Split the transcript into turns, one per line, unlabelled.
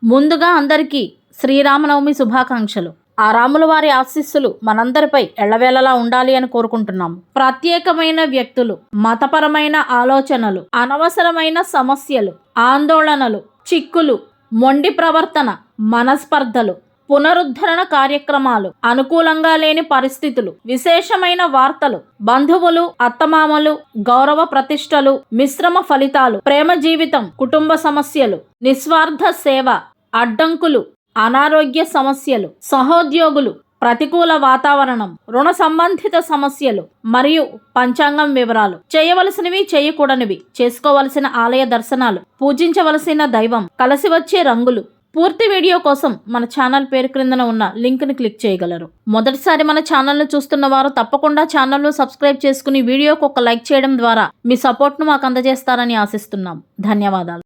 ముందుగా అందరికీ శ్రీరామనవమి శుభాకాంక్షలు. ఆ రాముల వారి ఆశీస్సులు మనందరిపై ఎల్లవేళలా ఉండాలి అని కోరుకుంటున్నాము. ప్రత్యేకమైన వ్యక్తులు, మతపరమైన ఆలోచనలు, అనవసరమైన సమస్యలు, ఆందోళనలు, చిక్కులు, మొండి ప్రవర్తన, మనస్పర్ధలు, పునరుద్ధరణ కార్యక్రమాలు, అనుకూలంగా లేని పరిస్థితులు, విశేషమైన వార్తలు, బంధువులు, అత్తమామలు, గౌరవ ప్రతిష్టలు, మిశ్రమ ఫలితాలు, ప్రేమ జీవితం, కుటుంబ సమస్యలు, నిస్వార్థ సేవ, అడ్డంకులు, అనారోగ్య సమస్యలు, సహోద్యోగులు, ప్రతికూల వాతావరణం, రుణ సంబంధిత సమస్యలు మరియు పంచాంగం వివరాలు, చేయవలసినవి, చేయకూడనివి, చేసుకోవలసిన ఆలయ దర్శనాలు, పూజించవలసిన దైవం, కలిసి వచ్చే రంగులు. పూర్తి వీడియో కోసం మన ఛానల్ పేరు క్రిందన ఉన్న లింక్ని క్లిక్ చేయగలరు. మొదటిసారి మన ఛానల్ను చూస్తున్న వారు తప్పకుండా ఛానల్ను సబ్స్క్రైబ్ చేసుకుని వీడియోకి ఒక లైక్ చేయడం ద్వారా మీ సపోర్ట్ను మాకు అందజేస్తారని ఆశిస్తున్నాం. ధన్యవాదాలు.